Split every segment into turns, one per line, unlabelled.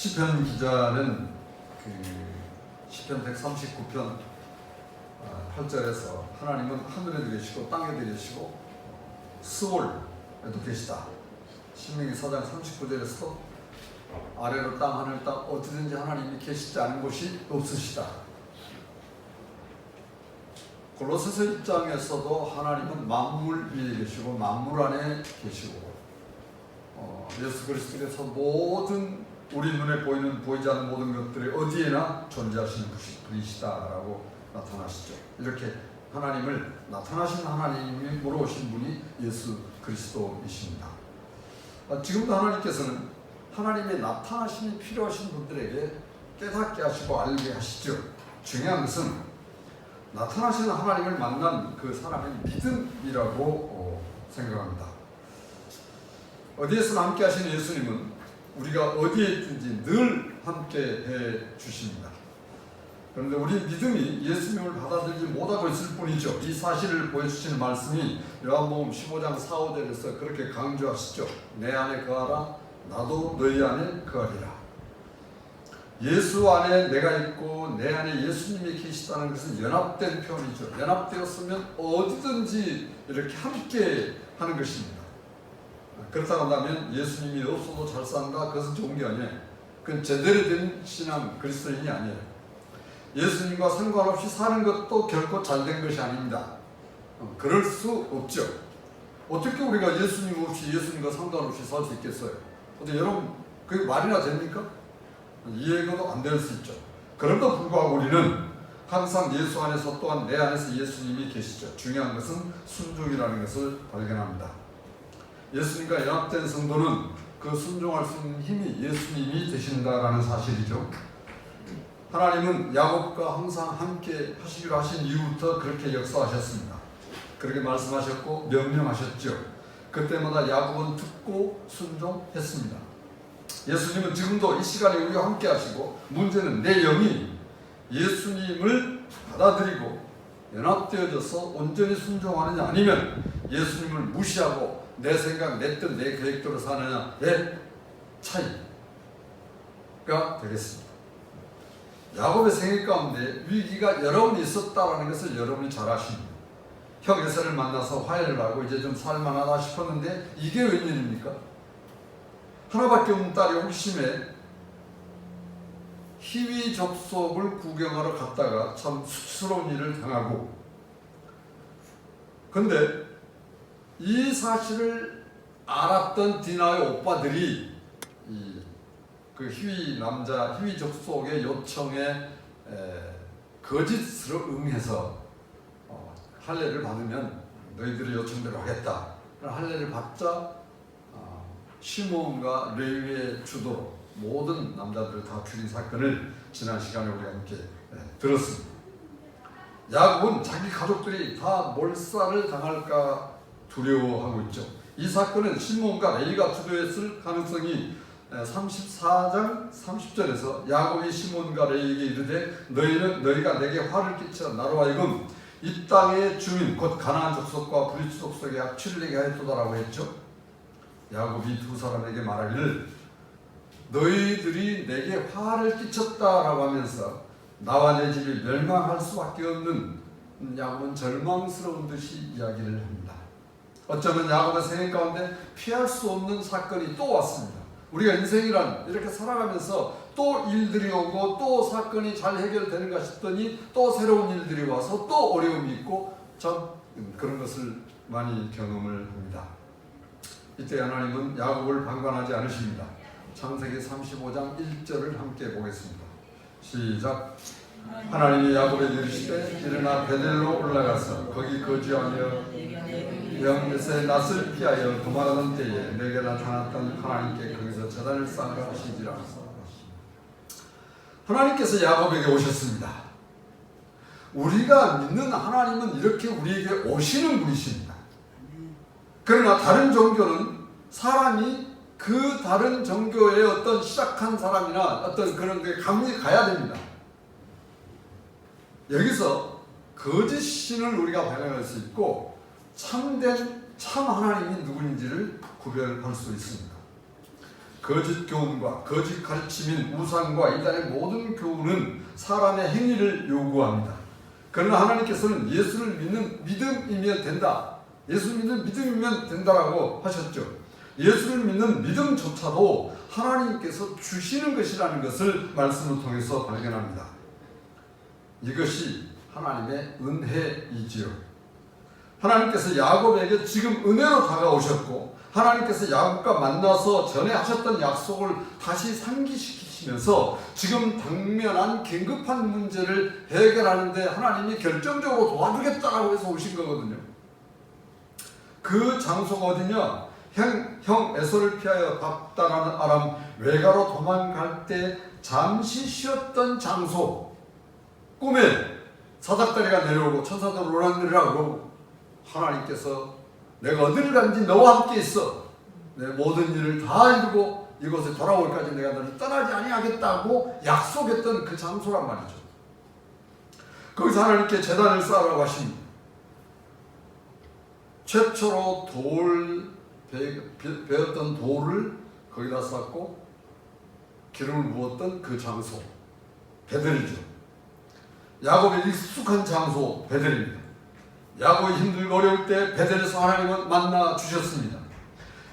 시편 기자는 시편 139편 8절에서 하나님은 하늘에도 계시고 땅에도 계시고 스올에도 계시다. 신명기 4장 39절에서 아래로 땅 하늘 땅 어디든지 하나님이 계시지 않은 곳이 없으시다. 골로새서 1장에서도 하나님은 만물 위에 계시고 만물 안에 계시고 예수 그리스도께서 모든 우리 눈에 보이는 보이지 않는 모든 것들이 어디에나 존재하시는 분이시다라고 나타나시죠. 이렇게 하나님을 나타나신 하나님으로 오신 분이 예수 그리스도이십니다. 지금도 하나님께서는 하나님의 나타나심이 필요하신 분들에게 깨닫게 하시고 알게 하시죠. 중요한 것은 나타나시는 하나님을 만난 그 사람의 믿음이라고 생각합니다. 어디에서나 함께 하시는 예수님은 우리가 어디에 있든지 늘 함께 해 주십니다. 그런데 우리 믿음이 예수님을 받아들이지 못하고 있을 뿐이죠. 이 사실을 보여주시는 말씀이 요한복음 15장 4, 5절에서 그렇게 강조하시죠. 내 안에 거하라 나도 너희 안에 거하리라. 예수 안에 내가 있고 내 안에 예수님이 계시다는 것은 연합된 표현이죠. 연합되었으면 어디든지 이렇게 함께 하는 것입니다. 그렇다고 한다면 예수님이 없어도 잘 산다, 그것은 좋은 게 아니에요. 그건 제대로 된 신앙 그리스도인이 아니에요. 예수님과 상관없이 사는 것도 결코 잘된 것이 아닙니다. 그럴 수 없죠. 어떻게 우리가 예수님 없이 예수님과 상관없이 살 수 있겠어요? 근데 여러분 그게 말이나 됩니까? 이해가 안 될 수 있죠. 그럼에도 불구하고 우리는 항상 예수 안에서 또한 내 안에서 예수님이 계시죠. 중요한 것은 순종이라는 것을 발견합니다. 예수님과 연합된 성도는 그 순종할 수 있는 힘이 예수님이 되신다라는 사실이죠. 하나님은 야곱과 항상 함께 하시기로 하신 이후부터 그렇게 역사하셨습니다. 그렇게 말씀하셨고 명령하셨죠. 그때마다 야곱은 듣고 순종했습니다. 예수님은 지금도 이 시간에 우리와 함께 하시고 문제는 내 영이 예수님을 받아들이고 연합되어져서 온전히 순종하느냐 아니면 예수님을 무시하고 내 생각, 내 뜻, 내 계획대로 사느냐의 차이가 되겠습니다. 야곱의 생애 가운데 위기가 여러 번 있었다는 것을 여러분이 잘 아십니다. 형 에서를 만나서 화해를 하고 이제 좀 살만하다 싶었는데 이게 웬일입니까? 하나밖에 없는 딸이 호기심에 희위 접속을 구경하러 갔다가 참 수치스러운 일을 당하고, 근데 이 사실을 알았던 디나의 오빠들이 그 희위 남자, 희위 접속의 요청에 거짓으로 응해서 할례를 받으면 너희들의 요청대로 하겠다. 할례를 받자 시므온과 레위의 주도로 모든 남자들을 다 죽인 사건을 지난 시간에 우리가 함께 들었습니다. 야곱은 자기 가족들이 다 몰살을 당할까 두려워하고 있죠. 이 사건은 시므온과 레위가 주도했을 가능성이 34장 30절에서 야곱이 시므온과 레위에게 이르되 너희가 내게 화를 끼쳐 나로 하여금 이 땅의 주민 곧 가나안 족속과 브릿 족속에 악취를 내게 하였도다라고 했죠. 야곱이 두 사람에게 말하기를 너희들이 내게 화를 끼쳤다라고 하면서 나와 내 집이 멸망할 수밖에 없는 야곱은 절망스러운 듯이 이야기를 합니다. 어쩌면 야곱의 생애 가운데 피할 수 없는 사건이 또 왔습니다. 우리가 인생이란 이렇게 살아가면서 또 일들이 오고 또 사건이 잘 해결되는가 싶더니 또 새로운 일들이 와서 또 어려움이 있고 참 그런 것을 많이 경험을 합니다. 이때 하나님은 야곱을 방관하지 않으십니다. 창세기 35장 1절을 함께 보겠습니다. 시작. 하나님이 야곱에게 이르시되 일어나 베델로 올라가서 거기 거주하며 영에서의 낯을 피하여 도망하던 때에 내게 나타났던 하나님께 거기서 제단을 쌓으라 하시니라. 하나님께서 야곱에게 오셨습니다. 우리가 믿는 하나님은 이렇게 우리에게 오시는 분이십니다. 그러나 다른 종교는 사람이 그 다른 종교의 어떤 시작한 사람이나 어떤 그런 데 감리 가야 됩니다. 여기서 거짓 신을 우리가 발견할 수 있고 참된 참 하나님이 누구인지를 구별할 수 있습니다. 거짓 교훈과 거짓 가르침인 우상과 이단의 모든 교훈은 사람의 행위를 요구합니다. 그러나 하나님께서는 예수를 믿는 믿음이면 된다. 예수를 믿는 믿음이면 된다라고 하셨죠. 예수를 믿는 믿음조차도 하나님께서 주시는 것이라는 것을 말씀을 통해서 발견합니다. 이것이 하나님의 은혜이지요. 하나님께서 야곱에게 지금 은혜로 다가오셨고 하나님께서 야곱과 만나서 전에 하셨던 약속을 다시 상기시키시면서 지금 당면한 긴급한 문제를 해결하는데 하나님이 결정적으로 도와주겠다고 해서 오신 거거든요. 그 장소가 어디냐? 형 에서를 피하여 답다라는 아람 외가로 도망갈 때 잠시 쉬었던 장소. 꿈에 사닥다리가 내려오고 천사들 오락내리라 그러고 하나님께서 내가 어디를 간지 너와 함께 있어. 내 모든 일을 다 이루고 이곳에 돌아올까지 내가 너를 떠나지 아니하겠다고 약속했던 그 장소란 말이죠. 거기서 하나님께 제단을 쌓으라고 하십니다. 최초로 베었던 돌을 거기다 쌓고 기름을 부었던 그 장소 베델이죠. 야곱의 익숙한 장소 베델입니다. 야곱이 힘들고 어려울 때 베델에서 하나님은 만나 주셨습니다.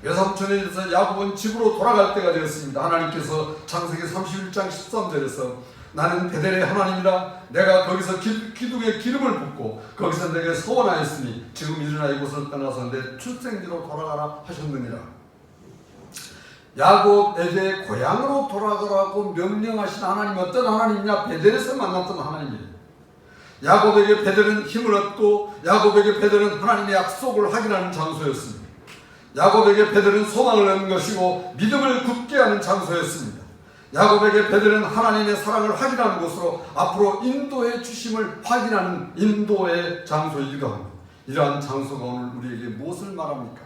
외삼촌에 대해서 야곱은 집으로 돌아갈 때가 되었습니다. 하나님께서 창세기 31장 13절에서 나는 베델의 하나님이라 내가 거기서 기둥에 기름을 붓고 거기서 내게 서원하였으니 지금 일어나 이곳을 떠나서 내 출생지로 돌아가라 하셨느니라. 야곱에게 고향으로 돌아가라고 명령하신 하나님 어떤 하나님이냐? 베델에서 만났던 하나님이에요. 야곱에게 베델은 힘을 얻고 야곱에게 베델은 하나님의 약속을 확인하는 장소였습니다. 야곱에게 베델은 소망을 얻는 것이고 믿음을 굳게 하는 장소였습니다. 야곱에게 베델은 하나님의 사랑을 확인하는 곳으로 앞으로 인도해 주심을 확인하는 인도의 장소이기도 합니다. 이러한 장소가 오늘 우리에게 무엇을 말합니까?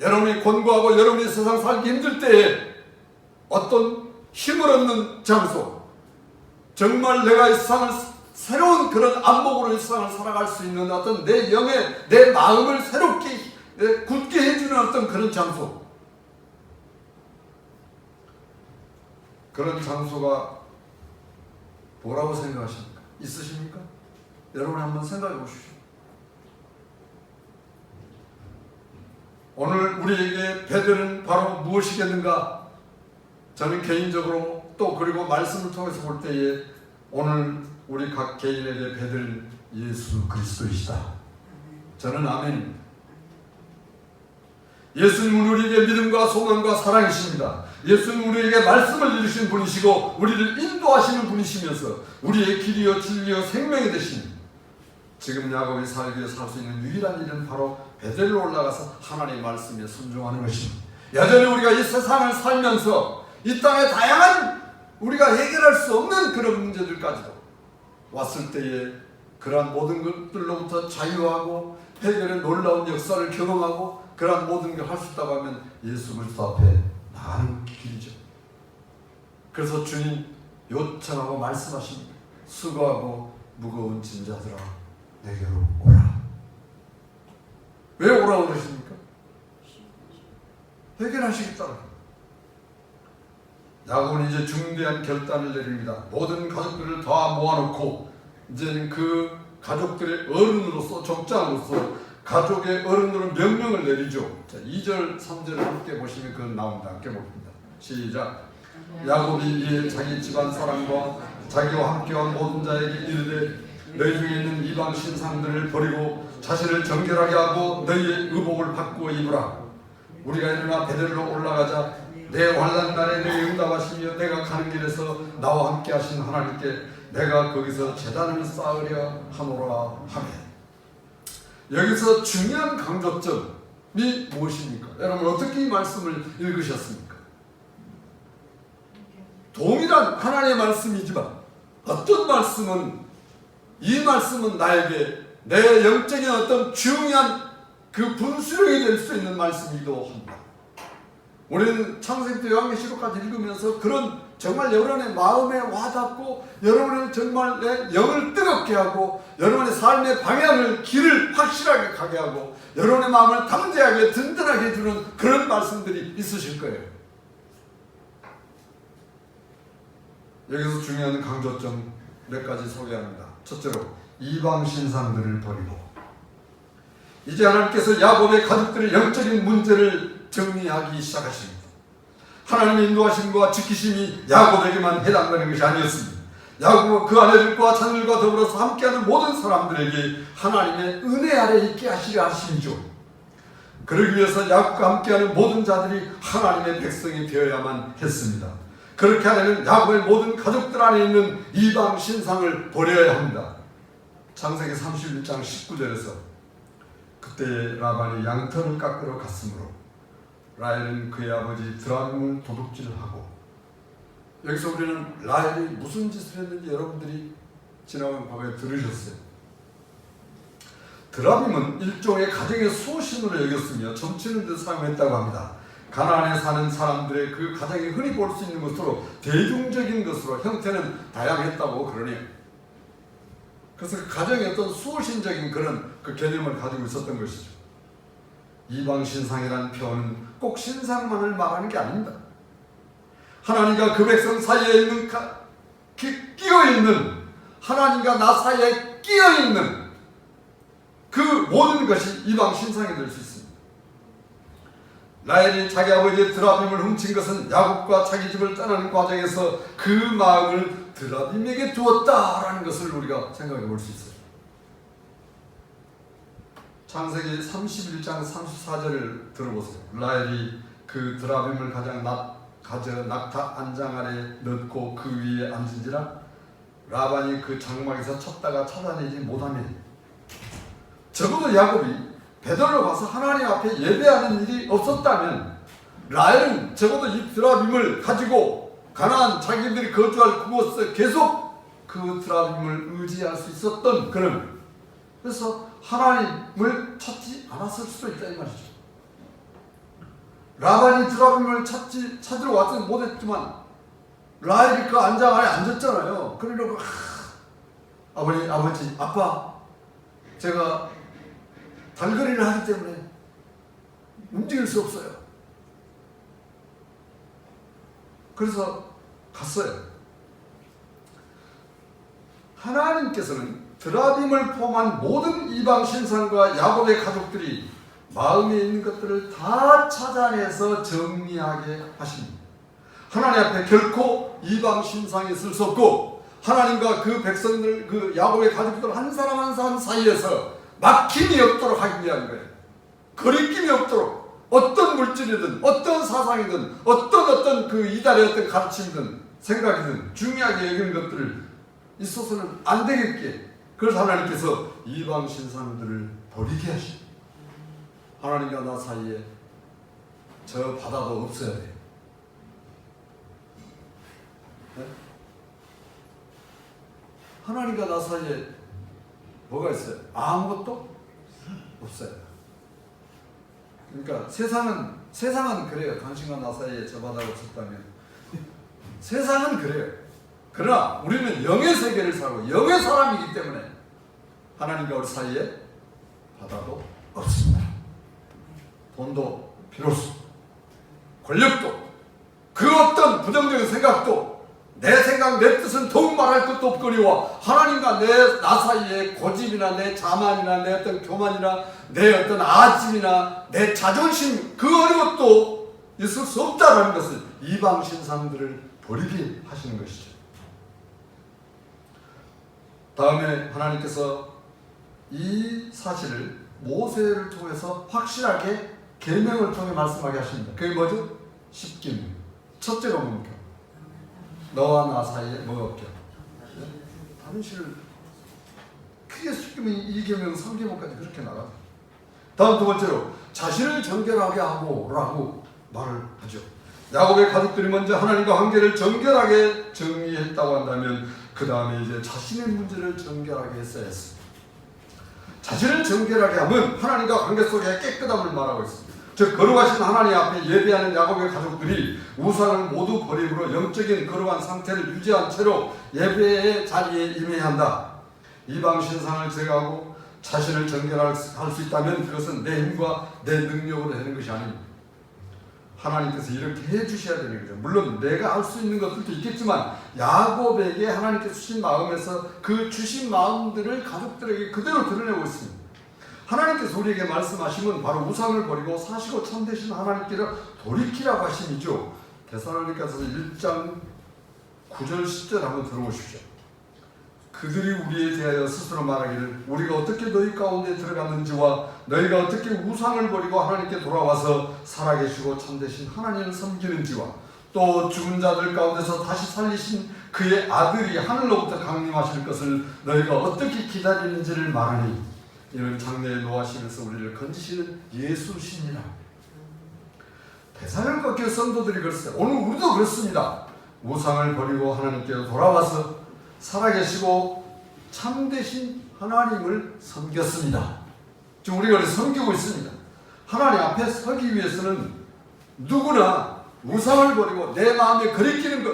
여러분이 권고하고 여러분이 세상 살기 힘들 때에 어떤 힘을 얻는 장소, 정말 내가 이 세상을 새로운 그런 안목으로 이 세상을 살아갈 수 있는 어떤 내 영의 내 마음을 새롭게 굳게 해주는 어떤 그런 장소, 그런 장소가 뭐라고 생각하십니까? 있으십니까? 여러분 한번 생각해 보십시오. 오늘 우리에게 베델은 바로 무엇이겠는가? 저는 개인적으로 또 그리고 말씀을 통해서 볼 때에 오늘 우리 각 개인에게 베델은 예수 그리스도이시다. 저는 아멘입니다. 예수님은 우리에게 믿음과 소망과 사랑이십니다. 예수님은 우리에게 말씀을 이루신 분이시고 우리를 인도하시는 분이시면서 우리의 길이요 진리요 생명이 되신 지금 야곱이 살기 위해 살 수 있는 유일한 일은 바로 베델로 올라가서 하나님의 말씀에 순종하는 것입니다. 여전히 우리가 이 세상을 살면서 이 땅의 다양한 우리가 해결할 수 없는 그런 문제들까지도 왔을 때에 그러한 모든 것들로부터 자유하고 해결의 놀라운 역사를 경험하고 그러한 모든 걸 할 수 있다고 하면 예수 그리스도 앞에 나가는 길이죠. 그래서 주님 요청하고 말씀하십니다. 수고하고 무거운 짐자들아 내게로 오라. 왜 오라고 그러십니까? 해결하시겠다. 야곱은 이제 중대한 결단을 내립니다. 모든 가족들을 다 모아놓고 이제는 그 가족들의 어른으로서 족장으로서 가족의 어른으로 명령을 내리죠. 자, 2절 3절을 함께 보시면 그건 나옵니다. 함께 봅니다. 시작. 야곱이 이에 자기 집안 사람과 자기와 함께한 모든 자에게 이르되 너희 중에 있는 이방 신상들을 버리고 자신을 정결하게 하고 너희의 의복을 바꾸어 입으라. 우리가 일어나 베델로 올라가자. 내 환난 날에 내 응답하시며 내가 가는 길에서 나와 함께 하신 하나님께 내가 거기서 제단을 쌓으려 하노라 하매. 여기서 중요한 강조점이 무엇입니까? 여러분 어떻게 이 말씀을 읽으셨습니까? 동일한 하나님의 말씀이지만 어떤 말씀은 이 말씀은 나에게 내 영적인 어떤 중요한 그 분수령이 될 수 있는 말씀이기도 합니다. 우리는 창세기부터 요한계시록까지 읽으면서 그런 정말 여러분의 마음에 와닿고 여러분의 정말 내 영을 뜨겁게 하고 여러분의 삶의 방향을 길을 확실하게 가게 하고 여러분의 마음을 담대하게 든든하게 해주는 그런 말씀들이 있으실 거예요. 여기서 중요한 강조점 몇 가지 소개합니다. 첫째로 이방 신상들을 버리고, 이제 하나님께서 야곱의 가족들의 영적인 문제를 정리하기 시작하십니다. 하나님의 인도하심과 지키심이 야곱에게만 해당되는 것이 아니었습니다. 야곱 그 아내들과 자녀들과 더불어서 함께하는 모든 사람들에게 하나님의 은혜 아래 있게 하시려 하심이죠. 그러기 위해서 야곱과 함께하는 모든 자들이 하나님의 백성이 되어야만 했습니다. 그렇게 하려면 야곱의 모든 가족들 안에 있는 이방 신상을 버려야 합니다. 창세기 31장 19절에서 그때 라반이 양털을 깎으러 갔으므로 라헬은 그의 아버지 드라빔을 도둑질하고, 여기서 우리는 라헬이 무슨 짓을 했는지 여러분들이 지나간 과거에 들으셨어요. 드라빔은 일종의 가정의 수호신으로 여겼으며 점치는 데 사용했다고 합니다. 가나안에 사는 사람들의 그 가정에 흔히 볼 수 있는 것으로 대중적인 것으로 형태는 다양했다고 그러네요. 그래서 그 가정의 어떤 수호신적인 그런 그 개념을 가지고 있었던 것이죠. 이방 신상이라는 표현은 꼭 신상만을 말하는 게 아닙니다. 하나님과 그 백성 사이에 있는 끼어있는, 하나님과 나 사이에 끼어있는 그 모든 것이 이방 신상이 될 수 있습니다. 라헬이 자기 아버지의 드라빔을 훔친 것은 야곱과 자기 집을 떠나는 과정에서 그 마음을 드라빔에게 두었다라는 것을 우리가 생각해 볼 수 있어요. 창세기 31장 34절을 들어보세요. 라헬이 그 드라빔을 가져 낙타 안장 아래 넣고 그 위에 앉은지라 라반이 그 장막에서 찾다가 찾아내지 못하며, 적어도 야곱이 베들로 가서 하나님 앞에 예배하는 일이 없었다면 라헬은 적어도 이 드라빔을 가지고 가나안 자기들이 거주할 그곳에 계속 그 드라빔을 의지할 수 있었던 그런, 그래서 하나님을 찾지 않았을 수도 있다 이 말이죠. 라반이 드라빔을 찾으러 왔지 못했지만 라헬이 그 안장 아래 앉았잖아요. 그러려고 아버지, 아빠, 제가 달거리를 하기 때문에 움직일 수 없어요. 그래서 갔어요. 하나님께서는 드라빔을 포함한 모든 이방 신상과 야곱의 가족들이 마음에 있는 것들을 다 찾아내서 정리하게 하십니다. 하나님 앞에 결코 이방 신상이 있을 수 없고, 하나님과 그 백성들, 그 야곱의 가족들 한 사람 한 사람 사이에서 막힘이 없도록 하기 위한 거예요. 거리낌이 없도록 어떤 물질이든 어떤 사상이든 어떤 그 이달의 어떤 가르침이든 생각이든 중요하게 여기는 것들을 있어서는 안 되겠게, 그래서 하나님께서 이방 신상들을 버리게 하십니다. 하나님과 나 사이에 저 바다도 없어야 돼요. 네? 하나님과 나 사이에 뭐가 있어요? 아무것도 없어요. 그러니까 세상은 그래요. 당신과 나 사이에 저 바다가 없었다면 세상은 그래요. 그러나 우리는 영의 세계를 살고 영의 사람이기 때문에 하나님과 우리 사이에 바다도 없습니다. 돈도 필요 없습니다. 권력도, 그 어떤 부정적인 생각도, 내 생각, 내 뜻은 더욱 말할 것도 없거니와 하나님과 나 사이에 고집이나 내 자만이나 내 어떤 교만이나 내 어떤 아집이나 내 자존심, 그 어느 것도 있을 수 없다라는 것을 이방 신상들을 버리게 하시는 것이죠. 다음에 하나님께서 이 사실을 모세를 통해서 확실하게 계명을 통해 말씀하게 하십니다. 그게 뭐죠? 10계명. 첫째가 뭡니까? 너와 나 사이에 뭐가 없게? 당신을 크게 10계명, 2계명, 3계명까지 그렇게 나가죠. 다음 두 번째로 자신을 정결하게 하고 라고 말을 하죠. 야곱의 가족들이 먼저 하나님과 관계를 정결하게 정리했다고 한다면 그 다음에 이제 자신의 문제를 정결하게 했어야 했습니다. 자신을 정결하게 하면 하나님과 관계 속에 깨끗함을 말하고 있습니다. 즉 거룩하신 하나님 앞에 예배하는 야곱의 가족들이 우상을 모두 버림으로 영적인 거룩한 상태를 유지한 채로 예배의 자리에 임해야 한다. 이방 신상을 제거하고 자신을 정결할 수 있다면 그것은 내 힘과 내 능력으로 되는 것이 아닙니다. 하나님께서 이렇게 해주셔야 되는 거죠. 물론 내가 할 수 있는 것들도 있겠지만 야곱에게 하나님께서 주신 마음에서 그 주신 마음들을 가족들에게 그대로 드러내고 있습니다. 하나님께서 우리에게 말씀하시면 바로 우상을 버리고 사시고 참되신 하나님께로 돌이키라고 하심이죠. 데살로니가서 1장 9절 10절 한번 들어보십시오. 그들이 우리에 대하여 스스로 말하기를 우리가 어떻게 너희 가운데 들어갔는지와 너희가 어떻게 우상을 버리고 하나님께 돌아와서 살아계시고 참되신 하나님을 섬기는지와 또 죽은 자들 가운데서 다시 살리신 그의 아들이 하늘로부터 강림하실 것을 너희가 어떻게 기다리는지를 말하니 이는 장래에 노하시면서 우리를 건지시는 예수시니라. 데살로니가 교회 성도들이 그랬어요. 오늘 우리도 그렇습니다. 우상을 버리고 하나님께로 돌아와서 살아계시고 참되신 하나님을 섬겼습니다. 지금 우리가 섬기고 있습니다. 하나님 앞에 서기 위해서는 누구나 우상을 버리고 내 마음에 거리끼는 것,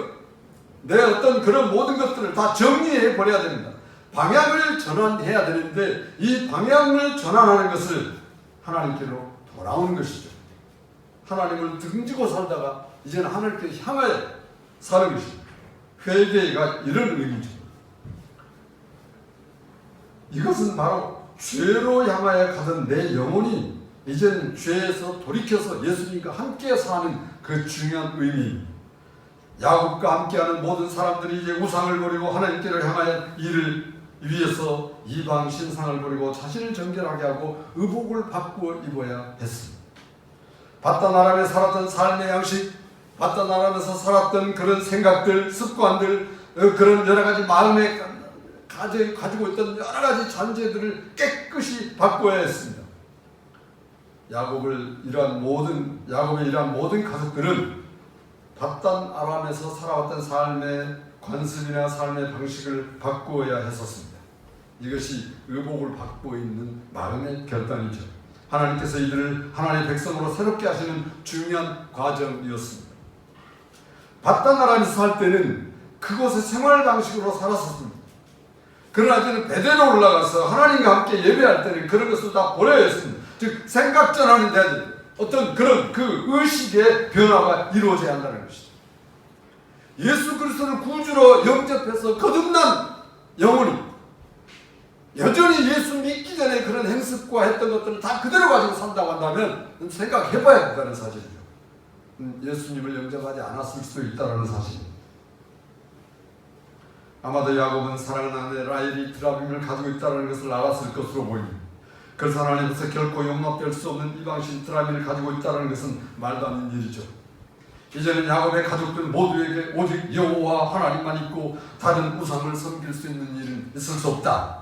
내 어떤 그런 모든 것들을 다 정리해 버려야 됩니다. 방향을 전환해야 되는데 이 방향을 전환하는 것을 하나님께로 돌아오는 것이죠. 하나님을 등지고 살다가 이제는 하나님께 향하여 사는 것입니다. 회개가 이런 의미죠. 이것은 바로 죄로 향하여 가던 내 영혼이 이제는 죄에서 돌이켜서 예수님과 함께 사는 그 중요한 의미입니다. 야곱과 함께하는 모든 사람들이 이제 우상을 버리고 하나님께를 향하여 이를 위해서 이방 신상을 버리고 자신을 정결하게 하고 의복을 바꾸어 입어야 했습니다. 바단 아람에 살았던 삶의 양식, 바단 아람에서 살았던 그런 생각들, 습관들, 그런 여러 가지 마음에 가지고 있던 여러 가지 잔재들을 깨끗이 바꿔야 했습니다. 야곱의 이러한 모든 가족들은 바단 아람에서 살아왔던 삶의 관습이나 삶의 방식을 바꾸어야 했었습니다. 이것이 의복을 받고 있는 마음의 결단이죠. 하나님께서 이들을 하나님의 백성으로 새롭게 하시는 중요한 과정이었습니다. 바단 아람에서 살 때는 그곳의 생활 방식으로 살았었습니다. 그러나 이제는 베델로 올라가서 하나님과 함께 예배할 때는 그런 것을 다 버려야 했습니다. 즉 생각 전환이 돼야 됩니다. 어떤 그런 그 의식의 변화가 이루어져야 한다는 것이죠. 예수 그리스도를 구주로 영접해서 거듭난 영혼이 여전히 예수 믿기 전에 그런 행습과 했던 것들을 다 그대로 가지고 산다고 한다면 생각해봐야 된다는 사실이죠. 예수님을 영접하지 않았을 수도 있다는 사실입니다. 아마도 야곱은 사랑하는 아내 라헬이 드라빔을 가지고 있다는 것을 알았을 것으로 보입니다. 그래서 하나님께서 결코 용납될 수 없는 이방신 드라빔을 가지고 있다는 것은 말도 안 되는 일이죠. 이제는 야곱의 가족들 모두에게 오직 여호와 하나님만 있고 다른 우상을 섬길 수 있는 일은 있을 수 없다.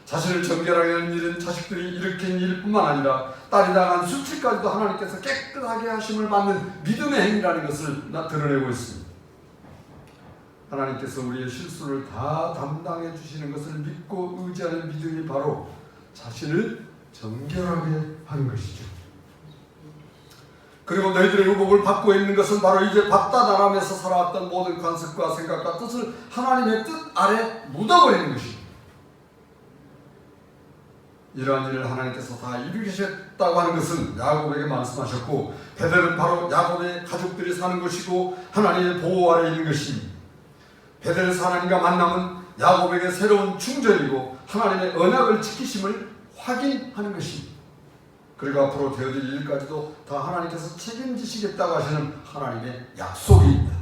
자신을 정결하게 하는 일은 자식들이 일으킨 일뿐만 아니라 딸이 당한 수치까지도 하나님께서 깨끗하게 하심을 받는 믿음의 행위라는 것을 드러내고 있습니다. 하나님께서 우리의 실수를 다 담당해 주시는 것을 믿고 의지하는 믿음이 바로 자신을 정결하게 하는 것이죠. 그리고 너희들의 의복을 받고 있는 것은 바로 이제 바단 아람에서 살아왔던 모든 관습과 생각과 뜻을 하나님의 뜻 아래 묻어버리는 것입니다. 이러한 일을 하나님께서 다 이루셨다고 하는 것은 야곱에게 말씀하셨고 베델은 바로 야곱의 가족들이 사는 것이고 하나님의 보호 아래 있는 것입니다. 베델에서 하나님과 만남은 야곱에게 새로운 충전이고 하나님의 언약을 지키심을 확인하는 것입니다. 그리고 앞으로 되어질 일까지도 다 하나님께서 책임지시겠다고 하시는 하나님의 약속입니다.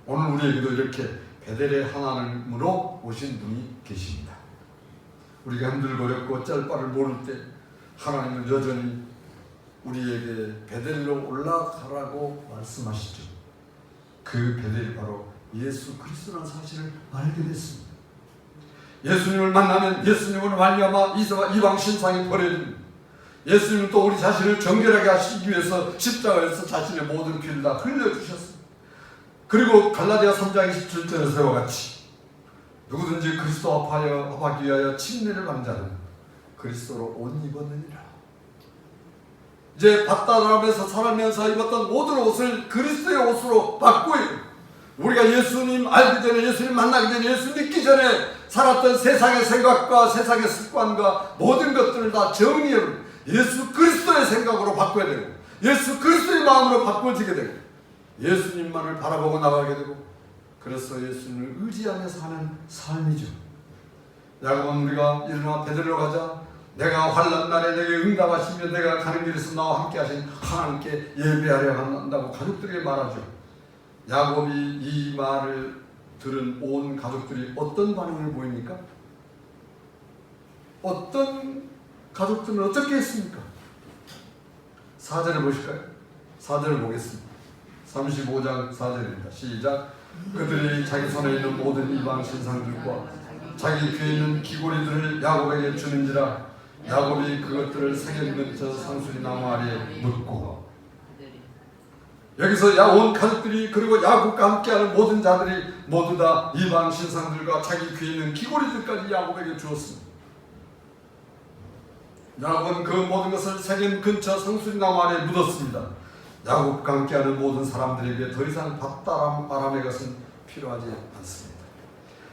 오늘 우리에게도 이렇게 베델의 하나님으로 오신 분이 계십니다. 우리가 힘들고 어렵고 짤 바를 모를 때 하나님은 여전히 우리에게 베델로 올라가라고 말씀하시죠. 그 베델이 바로 예수 그리스도라는 사실을 알게 됐습니다. 예수님을 만나면 예수님을 말미암아 이방 신상이 버려집니다. 예수님은 또 우리 자신을 정결하게 하시기 위해서 십자가에서 자신의 모든 피를 다 흘려주셨습니다. 그리고 갈라디아 3장 27절에서와 같이 누구든지 그리스도 합하기 위하여 침례를 받는 자는 그리스도로 옷 입었느니라. 이제 바단 아람에서 살면서 입었던 모든 옷을 그리스도의 옷으로 바꾸어요. 우리가 예수님 알기 전에, 예수님 만나기 전에, 예수 믿기 전에 살았던 세상의 생각과 세상의 습관과 모든 것들을 다 정리해 예수 그리스도의 생각으로 바꿔야 되고 예수 그리스도의 마음으로 바꿔지게 되고 예수님만을 바라보고 나가게 되고 그래서 예수님을 의지하면서 하는 삶이죠. 야곱은 우리가 일어나 베들레로 가자 내가 환난 날에 내게 응답하시며 내가 가는 길에서 나와 함께 하신 하나님께 예배하려 한다고 가족들에게 말하죠. 야곱이 이 말을 들은 온 가족들이 어떤 반응을 보입니까? 어떤 가족들은 어떻게 했습니까? 4절을 보실까요? 4절을 보겠습니다. 35장 4절입니다. 시작. 그들이 자기 손에 있는 모든 이방 신상들과 자기 귀에 있는 귀고리들을 야곱에게 주는지라 야곱이 그것들을 세겜 근처 상수리 나무 아래에 묻고 여기서 온 가족들이 그리고 야곱과 함께하는 모든 자들이 모두 다 이방 신상들과 자기 귀에 있는 귀고리들까지 야곱에게 주었습니다. 야곱은 그 모든 것을 세겜 근처 상수리 나무 아래에 묻었습니다. 야곱과 함께하는 모든 사람들에게 더 이상 밭바람의 것은 필요하지 않습니다.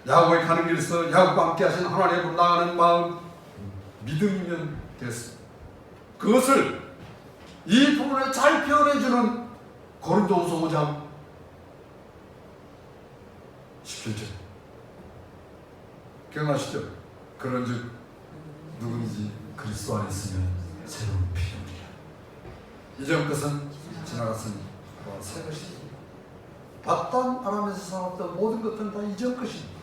야곱의 가는 길에서 야곱과 함께 하신 하나님으로 나가는 마음 믿음이면 됐습니다. 그것을 이 부분을 잘 표현해주는 고린도후서 5장 17절 기억나시죠? 그런즉 누구든지 그리스도 안에 있으면 새로운 피조물이라. 이전 것은 지나갔으니 새 것이니 바단 아람에서 살았던 모든 것들은 다 이전 것입니다.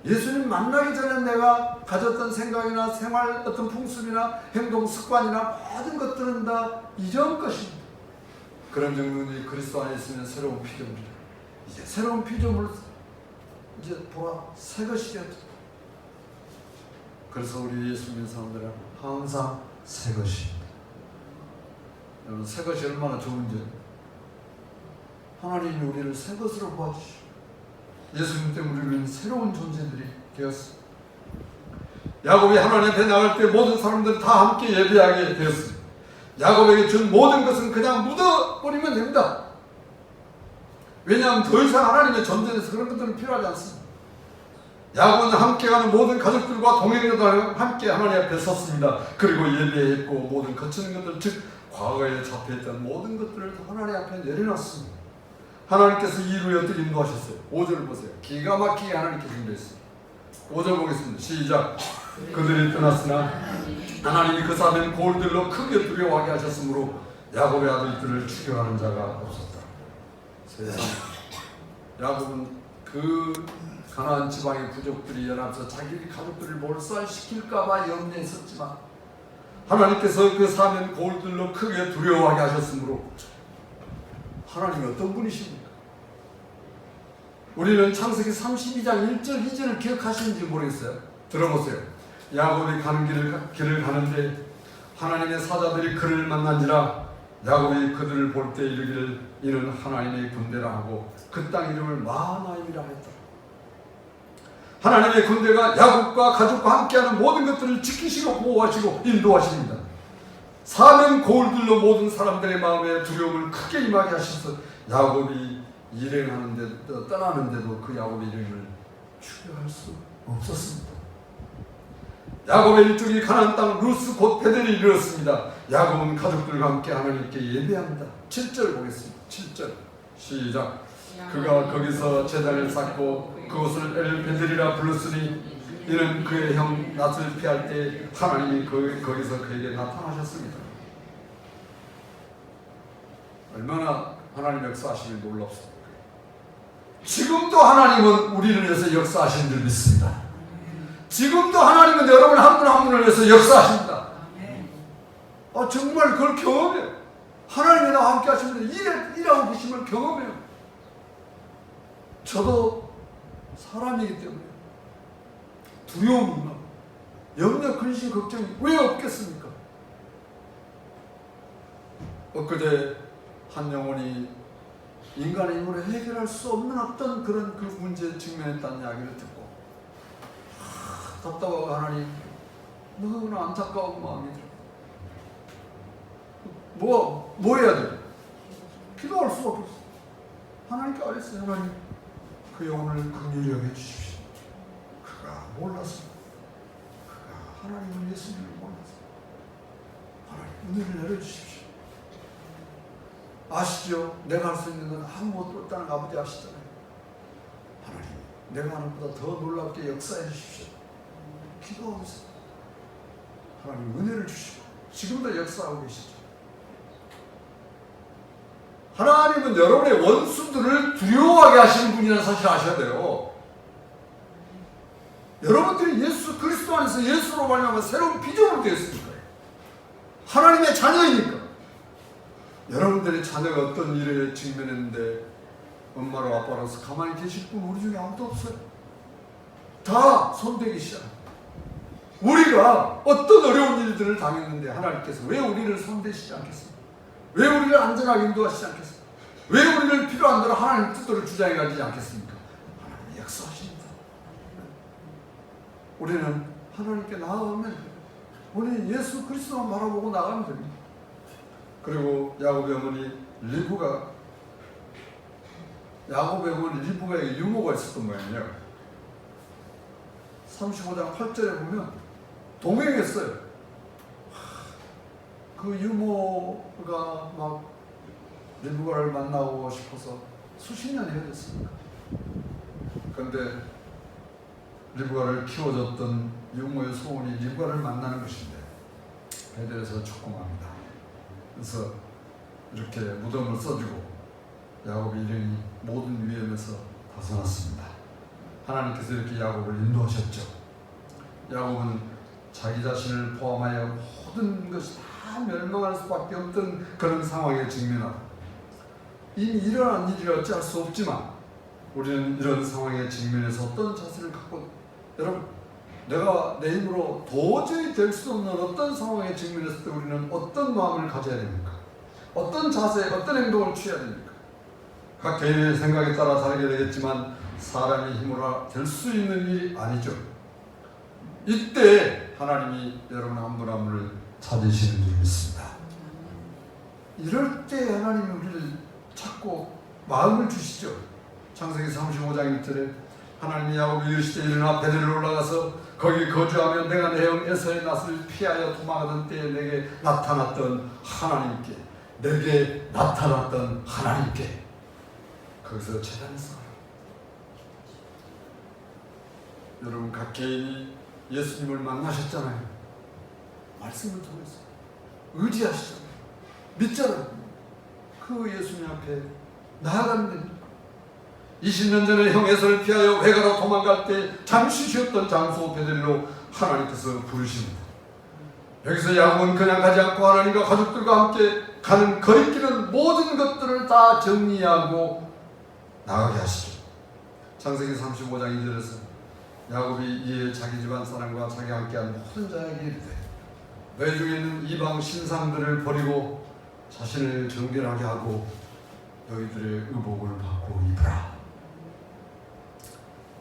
예수님 만나기 전에 내가 가졌던 생각이나 생활 어떤 풍습이나 행동 습관이나 모든 것들은 다 이전 것입니다. 그런 정도는 그리스도 안에 있으면 새로운 피조물이다. 이제 새로운 피조물 이제 보라 새 것이 되었다. 그래서 우리 예수 믿는 사람들은 항상 새 것입니다. 여러분 새 것이 얼마나 좋은지 하나님이 우리를 새 것으로 보아주시고 예수님 때문에 우리는 새로운 존재들이 되었습니다. 야곱이 하나님 앞에 나갈 때 모든 사람들이 다 함께 예배하게 되었습니다. 야곱에게 준 모든 것은 그냥 묻어버리면 됩니다. 왜냐하면 더 이상 하나님의 존재에서 그런 것들은 필요하지 않습니다. 야곱은 함께가는 모든 가족들과 동행자들과 함께 하나님 앞에 섰습니다. 그리고 예배했고 모든 거치는 것들 즉 과거에 잡혀있던 모든 것들을 하나님 앞에 내려놨습니다. 하나님께서 이루에 어떻게 인도하셨어요? 5절을 보세요. 기가 막히게 하나님께서 인도했습니다. 5절 보겠습니다. 시작. 그들이 떠났으나 하나님이 그 사람의 골들로 크게 두려워하게 하셨으므로 야곱의 아들들을 추격하는 자가 없었다. 세상 야곱은 그 가나안 지방의 부족들이 연합해서 자기 가족들을 몰살시킬까봐 염려했었지만 하나님께서 그 사면 골들로 크게 두려워하게 하셨으므로 하나님이 어떤 분이십니까? 우리는 창세기 32장 1절 2절을 기억하시는지 모르겠어요. 들어보세요. 야곱이 가는 길을 가는데 하나님의 사자들이 그를 만난지라 야곱이 그들을 볼 때 이르기를 이는 하나님의 군대라 하고 그 땅 이름을 마하나임이라 했다. 하나님의 군대가 야곱과 가족과 함께하는 모든 것들을 지키시고 보호하시고 인도하십니다. 사면 고울들로 모든 사람들의 마음에 두려움을 크게 임하게 하셔서 야곱이 일행하는데도 떠나는데도 그 야곱의 이름을 추려할 수 없었습니다. 야곱의 일족이 가나안 땅 루스 곧 베델에 이르렀습니다. 야곱은 가족들과 함께 하나님께 예배합니다. 7절 보겠습니다. 7절 시작. 그가 거기서 제단을 쌓고 그곳을 엘베델이라 불렀으니 이는 그의 형 낫을 피할 때 하나님이 거기서 그에게 나타나셨습니다. 얼마나 하나님 역사하심이 놀랍습니까? 지금도 하나님은 우리를 위해서 역사하시는 줄 믿습니다. 지금도 하나님은 여러분 한 분 한 분을 위해서 역사하십니다. 정말 그걸 경험해요. 하나님이 나와 함께 하시면서 일하고 계심을 경험해요. 저도 사람이기 때문에 두려움이 막 염려, 근심, 걱정이 왜 없겠습니까? 엊그제 한 영혼이 인간의 힘으로 해결할 수 없는 어떤 그런 그 문제에 직면했다는 이야기를 듣고 답답하고 하나님 너무나 안타까운 마음이 들어요. 뭐 해야 돼? 기도할 수가 없어. 하나님께 알았어요. 하나님 그 영혼을 긍휼히 여겨주십시오. 그가 몰라서 그가 하나님을 예수님을 몰라서 하나님 은혜를 내려주십시오. 아시죠? 내가 할 수 있는 건 아무것도 없다는 아버지 아시잖아요. 하나님, 내가 하는 것보다 더 놀랍게 역사해 주십시오. 기도하면서 하나님 은혜를 주시고 지금도 역사하고 계시죠. 하나님은 여러분의 원수들을 두려워하게 하시는 분이라는 사실을 아셔야 돼요. 여러분들이 예수 그리스도 안에서 예수로 말미암아 새로운 비전으로 되었으니까요. 하나님의 자녀이니까. 여러분들의 자녀가 어떤 일에 직면했는데 엄마로 아빠로서 가만히 계실 분 우리 중에 아무도 없어요. 다 손대기 시작. 우리가 어떤 어려운 일들을 당했는데 하나님께서 왜 우리를 손대시지 않겠습니까? 왜 우리를 안전하게 인도하시지 않겠습니까? 왜 우리를 필요한 대로 하나님 뜻대로 주장해 가지지 않겠습니까? 하나님의 역사하십니다. 우리는 하나님께 나아가면 우리는 예수 그리스도만 바라보고 나가면 됩니다. 그리고 야곱의 어머니 리브가 유모가 있었던 모양이에요. 35장 8절에 보면 동행했어요. 그 유모가 막 리브가를 만나고 싶어서 수십 년 헤어졌습니다. 그런데 리브가를 키워줬던 유모의 소원이 리브가를 만나는 것인데 베델에서 축공합니다. 그래서 이렇게 무덤을 써주고 야곱이 이름이 모든 위험에서 벗어났습니다. 하나님께서 이렇게 야곱을 인도하셨죠. 야곱은 자기 자신을 포함하여 모든 것이 다 멸망할 수밖에 없던 그런 상황에 직면하고 이미 일어난 일이라 어찌할 수 없지만 우리는 이런 상황에 직면해서 어떤 자세를 갖고 여러분 내가 내 힘으로 도저히 될 수 없는 어떤 상황에 직면했을 때 우리는 어떤 마음을 가져야 됩니까? 어떤 자세, 어떤 행동을 취해야 됩니까? 각 개인의 생각에 따라 다르게 되겠지만 사람의 힘으로 될 수 있는 일이 아니죠. 이때 하나님이 여러분 한 분 한 분을 찾으시는 줄 믿습니다. 이럴 때 하나님이 우리를 찾고 마음을 주시죠. 창세기 35장 1절에 하나님이 야곱이 이르시되 일어나 베델로 올라가서 거기 거주하며 내가 내 형 에서의 낯을 피하여 도망하던 때에 내게 나타났던 하나님께 거기서 재단했어. 여러분 각 개인이 예수님을 만나셨잖아요. 말씀을 통해서 의지하시잖아요. 믿잖아요. 그 예수님 앞에 나아가면 됩니다. 20년 전에 형 에서를 피하여 회가로 도망갈 때 잠시 쉬었던 장소 베델로 하나님께서 부르십니다. 여기서 야곱은 그냥 가지 않고 하나님과 가족들과 함께 가는 거리끼는 모든 것들을 다 정리하고 나가게 하시죠. 창세기 35장 2절에서 야곱이 이에 자기 집안 사람과 자기와 함께한 모든 자에게 이르되 너희 중에 있는 이방 신상들을 버리고 자신을 정결하게 하고 너희들의 의복을 받고 입으라.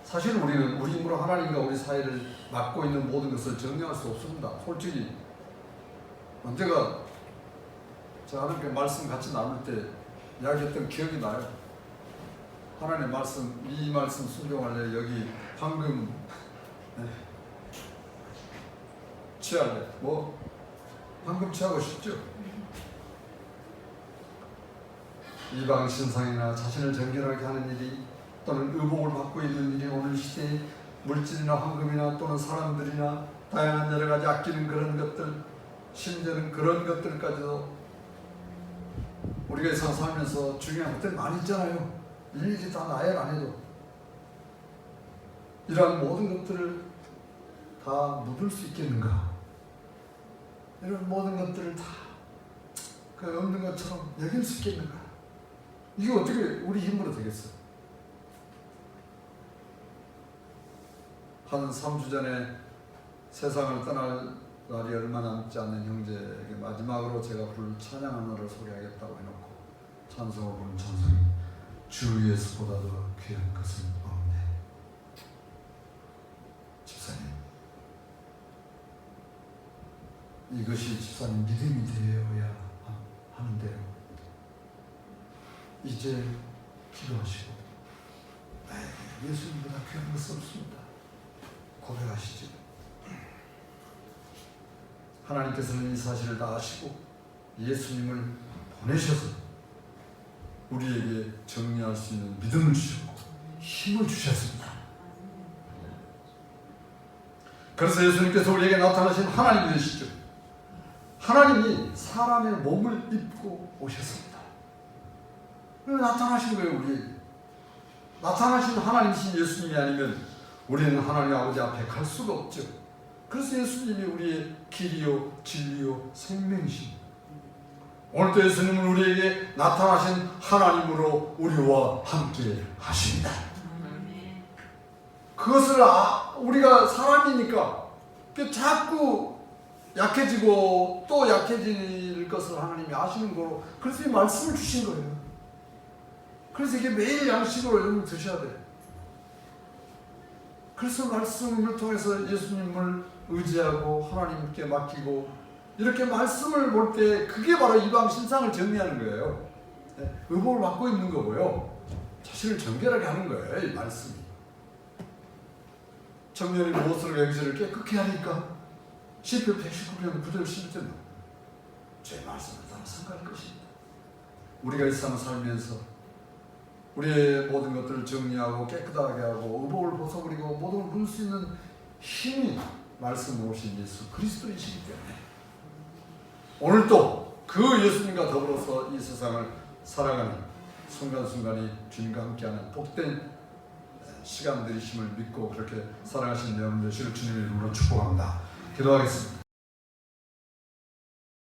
사실 우리는 우리 힘으로 하나님과 우리 사이를 맡고 있는 모든 것을 정리할 수 없습니다. 솔직히 언제가 제가 하나님께 말씀 같이 나눌 때 이야기했던 기억이 나요. 하나님의 말씀, 이 말씀 순종할래? 여기 황금 취할래? 뭐 황금 취하고 싶죠? 이방 신상이나 자신을 정결하게 하는 일이 또는 의복을 받고 있는 일이 오늘 시대에 물질이나 황금이나 또는 사람들이나 다양한 여러 가지 아끼는 그런 것들, 심지어는 그런 것들까지도 우리가 이 세상 살면서 중요한 것들이 많이 있잖아요. 일일이 다 나열 안 해도 이러한 모든 것들을 다 묻을 수 있겠는가? 이런 모든 것들을 다 그 없는 것처럼 여길 수 있겠는가? 이게 어떻게 우리 힘으로 되겠어요? 한 3주 전에 세상을 떠날 날이 얼마 남지 않는 형제에게 마지막으로 제가 부를 찬양 하나를 소개하겠다고 해놓고 찬송을 부른 찬송이 주 예수보다 더 귀한 것은 없네. 집사님, 이것이 집사님 믿음이 되어야 하는데요. 이제 기도하시고 예수님보다 귀한 것은 없습니다. 고백하시죠. 하나님께서는 이 사실을 다 아시고 예수님을 보내셔서 우리에게 정리할 수 있는 믿음을 주셨고 힘을 주셨습니다. 그래서 예수님께서 우리에게 나타나신 하나님이 되시죠. 하나님이 사람의 몸을 입고 오셨습니다. 나타나신 거예요. 우리에게 나타나신 하나님이신 예수님이 아니면 우리는 하나님 아버지 앞에 갈 수가 없죠. 그래서 예수님이 우리의 길이요 진리요 생명이십니다. 오늘도 예수님은 우리에게 나타나신 하나님으로 우리와 함께 하십니다. 그것을 우리가 사람이니까 자꾸 약해지고 또 약해질 것을 하나님이 아시는 거로 그래서 이 말씀을 주신 거예요. 그래서 이게 매일 양식으로 여러분 드셔야 돼요. 그래서 말씀을 통해서 예수님을 의지하고 하나님께 맡기고 이렇게 말씀을 볼 때 그게 바로 이방 신상을 정리하는 거예요. 의복을 받고 있는 거고요. 자신을 정결하게 하는 거예요. 이 말씀이. 청년이 무엇으로 여기서를 깨끗게 하니까 시편 119편 9절 11절 제 말씀을 따라 생각할 것입니다. 우리가 이 세상 살면서 우리의 모든 것들을 정리하고 깨끗하게 하고 의복을 벗어버리고 모든 걸 볼 수 있는 힘이 말씀으로 오신 예수 그리스도이시기 때문에 오늘도 그 예수님과 더불어서 이 세상을 살아가는 순간순간이 주님과 함께하는 복된 시간들이심을 믿고 그렇게 살아가시는 여러분 되시길 주님의 이름으로 축복합니다. 기도하겠습니다.